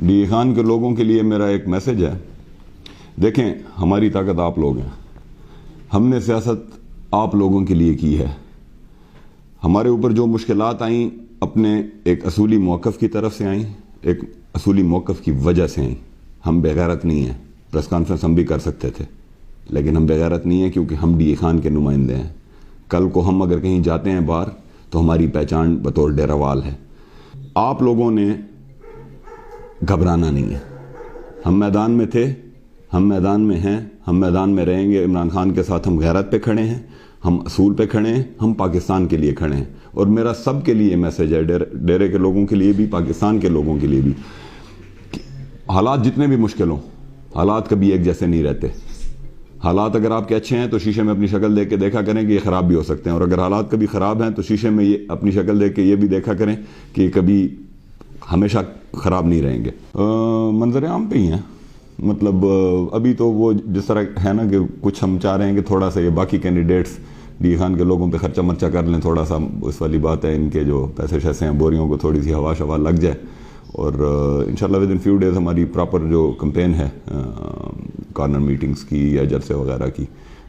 D A Khan کے لوگوں کے لیے میرا ایک میسج ہے. دیکھیں, ہماری طاقت آپ لوگ ہیں. ہم نے سیاست آپ لوگوں کے لیے کی ہے. ہمارے اوپر جو مشکلات آئیں اپنے ایک اصولی موقف کی طرف سے آئیں, ایک اصولی موقف کی وجہ سے آئیں. ہم بے غیرت نہیں ہیں. پریس کانفرنس ہم بھی کر سکتے تھے, لیکن ہم بے غیرت نہیں ہیں کیونکہ ہم ڈی اے خان کے نمائندے ہیں. کل کو ہم اگر کہیں جاتے ہیں باہر تو ہماری پہچان بطور ڈیراوال ہے. آپ لوگوں نے گھبرانا نہیں ہے. ہم میدان میں تھے, ہم میدان میں ہیں, ہم میدان میں رہیں گے. عمران خان کے ساتھ ہم غیرت پہ کھڑے ہیں, ہم اصول پہ کھڑے ہیں, ہم پاکستان کے لیے کھڑے ہیں. اور میرا سب کے لیے میسج ہے, ڈیرے کے لوگوں کے لیے بھی, پاکستان کے لوگوں کے لیے بھی. حالات جتنے بھی مشکل ہوں, حالات کبھی ایک جیسے نہیں رہتے. حالات اگر آپ کے اچھے ہیں تو شیشے میں اپنی شکل دیکھ کے دیکھا کریں کہ یہ خراب بھی ہو سکتے ہیں, اور اگر حالات کبھی خراب ہیں تو شیشے میں یہ اپنی شکل دیکھ کے یہ بھی دیکھا کریں کہ یہ کبھی ہمیشہ خراب نہیں رہیں گے. منظر عام پہ ہی ہیں. مطلب ابھی تو وہ جس طرح ہے نا کہ کچھ ہم چاہ رہے ہیں کہ تھوڑا سا یہ باقی کینڈیڈیٹس ڈی اے خان کے لوگوں پہ خرچہ مرچہ کر لیں, تھوڑا سا اس والی بات ہے. ان کے جو پیسے شیسے ہیں بوریوں کو تھوڑی سی ہوا شوا لگ جائے, اور انشاءاللہ ود ان فیو ڈیز ہماری پراپر جو کمپین ہے کارنر میٹنگز کی یا جلسے وغیرہ کی,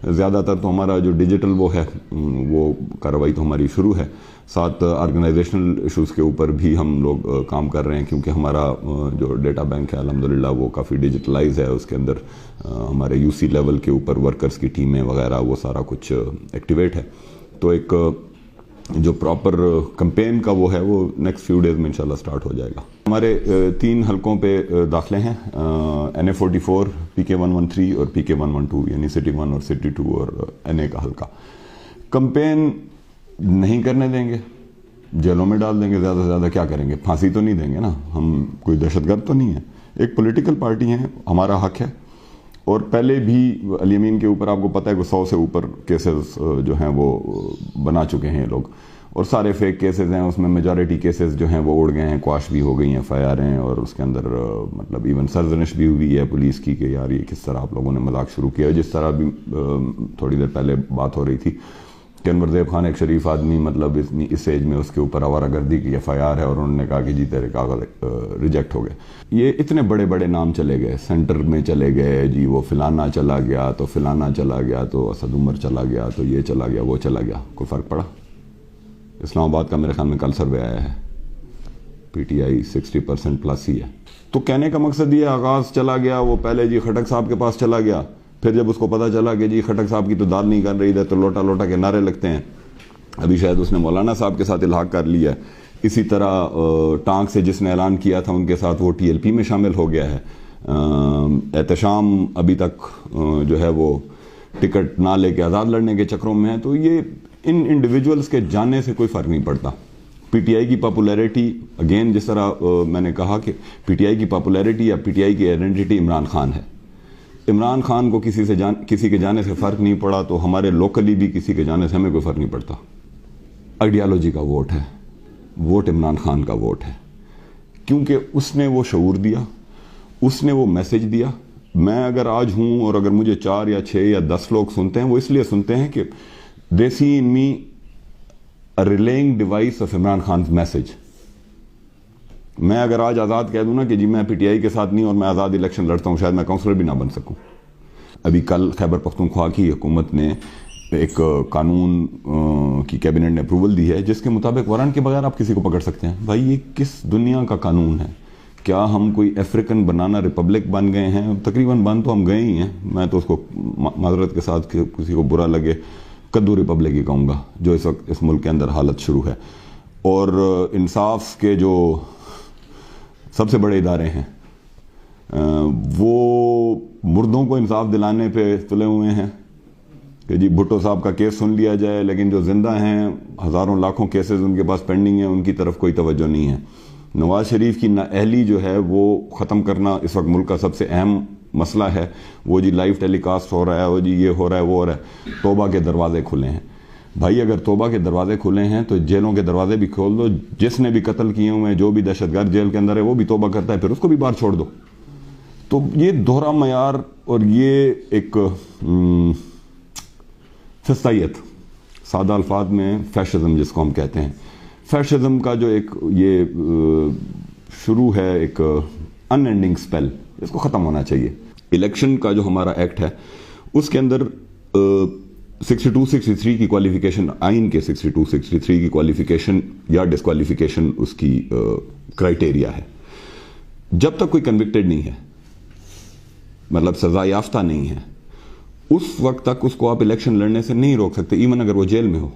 زیادہ تر تو ہمارا جو ڈیجیٹل وہ ہے وہ کارروائی تو ہماری شروع ہے. ساتھ آرگنائزیشنل ایشوز کے اوپر بھی ہم لوگ کام کر رہے ہیں, کیونکہ ہمارا جو ڈیٹا بینک ہے الحمدللہ وہ کافی ڈیجیٹلائز ہے. اس کے اندر ہمارے یو سی لیول کے اوپر ورکرز کی ٹیمیں وغیرہ وہ سارا کچھ ایکٹیویٹ ہے. تو ایک جو پراپر کمپین کا وہ ہے وہ نیکسٹ فیو ڈیز میں انشاءاللہ سٹارٹ ہو جائے گا. ہمارے 3 حلقوں پہ داخلے ہیں, NA44, PK113 اور PK112, یعنی سٹی 1 اور سٹی 2 اور NA کا حلقہ. کمپین نہیں کرنے دیں گے, جیلوں میں ڈال دیں گے, زیادہ سے زیادہ کیا کریں گے, پھانسی تو نہیں دیں گے نا. ہم کوئی دہشت گرد تو نہیں ہیں, ایک پولیٹیکل پارٹی ہیں, ہمارا حق ہے. اور پہلے بھی علی امین کے اوپر آپ کو پتہ ہے کہ 100 سے اوپر کیسز جو ہیں وہ بنا چکے ہیں لوگ, اور سارے فیک کیسز ہیں. اس میں میجارٹی کیسز جو ہیں وہ اڑ گئے ہیں, کواش بھی ہو گئی ہیں, FIR ہیں, اور اس کے اندر مطلب ایون سرزنش بھی ہوئی ہے پولیس کی کہ یار یہ کس طرح آپ لوگوں نے مذاق شروع کیا. جس طرح بھی تھوڑی دیر پہلے بات ہو رہی تھی کہ انور زیب خان ایک شریف آدمی, مطلب اس ایج میں اس کے اوپر آوارہ گردی کی FIR ہے, اور انہوں نے کہا کہ جی تیرے کاغذ ریجیکٹ ہو گئے. یہ اتنے بڑے بڑے نام چلے گئے, سینٹر میں چلے گئے, جی وہ فلانا چلا گیا تو فلانا چلا گیا تو اسد عمر چلا گیا تو یہ چلا گیا وہ چلا گیا. کوئی فرق پڑا؟ اسلام آباد کا میرے خیال میں کل سروے آیا ہے, PTI 60% پلس ہی ہے. تو کہنے کا مقصد یہ, آغاز چلا گیا وہ پہلے جی خٹک صاحب کے پاس چلا گیا, پھر جب اس کو پتہ چلا کہ جی خٹک صاحب کی تو داد نہیں کر رہی ہے تو لوٹا لوٹا کے نعرے لگتے ہیں. ابھی شاید اس نے مولانا صاحب کے ساتھ الحاق کر لیا ہے. اسی طرح ٹانک سے جس نے اعلان کیا تھا ان کے ساتھ وہ TLP میں شامل ہو گیا ہے. احتشام ابھی تک جو ہے وہ ٹکٹ نہ لے کے آزاد لڑنے کے چکروں میں ہے. تو یہ ان انڈیویجولز کے جانے سے کوئی فرق نہیں پڑتا. PTI کی پاپولیرٹی, اگین جس طرح میں نے کہا کہ PTI کی پاپولیرٹی یا PTI کی آئیڈینٹی عمران خان ہے. عمران خان کو کسی کے جانے سے فرق نہیں پڑا, تو ہمارے لوکلی بھی کسی کے جانے سے ہمیں کوئی فرق نہیں پڑتا. آئیڈیالوجی کا ووٹ ہے, ووٹ عمران خان کا ووٹ ہے, کیونکہ اس نے وہ شعور دیا, اس نے وہ میسج دیا. میں اگر آج ہوں اور اگر مجھے 4 یا 6 یا 10 لوگ سنتے ہیں, وہ اس لیے سنتے ہیں کہ they see in me a relaying device of Imran خان's message. میں اگر آج آزاد کہہ دوں نا کہ جی میں PTI کے ساتھ نہیں اور میں آزاد الیکشن لڑتا ہوں, شاید میں کونسلر بھی نہ بن سکوں. ابھی کل خیبر پختونخوا کی حکومت نے ایک قانون کی کیبنٹ نے اپروول دی ہے جس کے مطابق وارنٹ کے بغیر آپ کسی کو پکڑ سکتے ہیں. بھائی یہ کس دنیا کا قانون ہے؟ کیا ہم کوئی افریقن بنانا ریپبلک بن گئے ہیں؟ تقریباً بن تو ہم گئے ہی ہیں. میں تو اس کو معذرت کے ساتھ کہ کسی کو برا لگے کدو ریپبلک ہی کہوں گا جو اس وقت اس ملک کے اندر حالت شروع ہے. اور انصاف کے جو سب سے بڑے ادارے ہیں وہ مردوں کو انصاف دلانے پہ تلے ہوئے ہیں کہ جی بھٹو صاحب کا کیس سن لیا جائے, لیکن جو زندہ ہیں ہزاروں لاکھوں کیسز ان کے پاس پینڈنگ ہیں, ان کی طرف کوئی توجہ نہیں ہے. نواز شریف کی نااہلی جو ہے وہ ختم کرنا اس وقت ملک کا سب سے اہم مسئلہ ہے. وہ جی لائیو ٹیلی کاسٹ ہو رہا ہے, وہ جی یہ ہو رہا ہے وہ ہو رہا ہے. توبہ کے دروازے کھلے ہیں بھائی. اگر توبہ کے دروازے کھلے ہیں تو جیلوں کے دروازے بھی کھول دو. جس نے بھی قتل کیے ہوئے ہیں, جو بھی دہشت گرد جیل کے اندر ہے, وہ بھی توبہ کرتا ہے, پھر اس کو بھی باہر چھوڑ دو. تو یہ دوہرا معیار اور یہ ایک فسطائیت, سادہ الفاظ میں فیشزم جس کو ہم کہتے ہیں, فیشزم کا جو ایک یہ شروع ہے ایک ان اینڈنگ اسپیل، اس کو ختم ہونا چاہیے. الیکشن کا جو ہمارا ایکٹ ہے اس کے اندر 62-63 کی کوالیفیکیشن، آئین کے 62-63 کی کوالیفیکیشن یا ڈسکوالیفیکیشن اس کی کرائٹیریا ہے. جب تک کوئی کنوکٹڈ نہیں ہے، مطلب سزا یافتہ نہیں ہے، اس وقت تک اس کو آپ الیکشن لڑنے سے نہیں روک سکتے، ایون اگر وہ جیل میں ہو،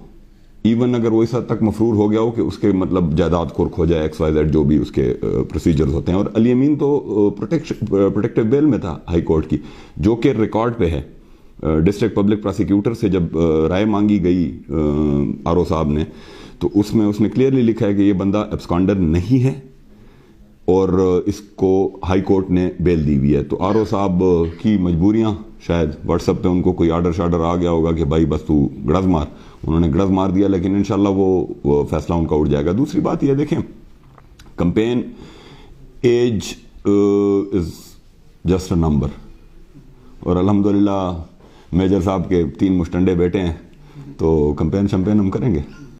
ایون اگر وہ اس حد تک مفرور ہو گیا ہو کہ اس کے مطلب جائیداد کھرک ہو جائے، XYZ جو بھی اس کے پروسیجرز ہوتے ہیں. اور علی امین تو پروٹیکٹیو بیل میں تھا ہائی کورٹ کی، جو کہ ریکارڈ پہ ہے. ڈسٹرکٹ پبلک پراسیکیوٹر سے جب رائے مانگی گئی RO صاحب نے، تو اس میں کلیئرلی لکھا ہے کہ یہ بندہ ایبسکانڈر نہیں ہے اور اس کو ہائی کورٹ نے بیل دی ہوئی ہے. تو RO صاحب کی مجبوریاں، شاید واٹس ایپ پہ ان کو کوئی آرڈر آ گیا ہوگا کہ بھائی بس تو گڑز مار، انہوں نے گڑز مار دیا، لیکن انشاءاللہ وہ فیصلہ ان کا اٹھ جائے گا. دوسری بات یہ دیکھیں، campaign age is just a number, اور الحمدللہ میجر صاحب کے 3 مشٹنڈے بیٹے ہیں، تو کمپین ہم کریں گے.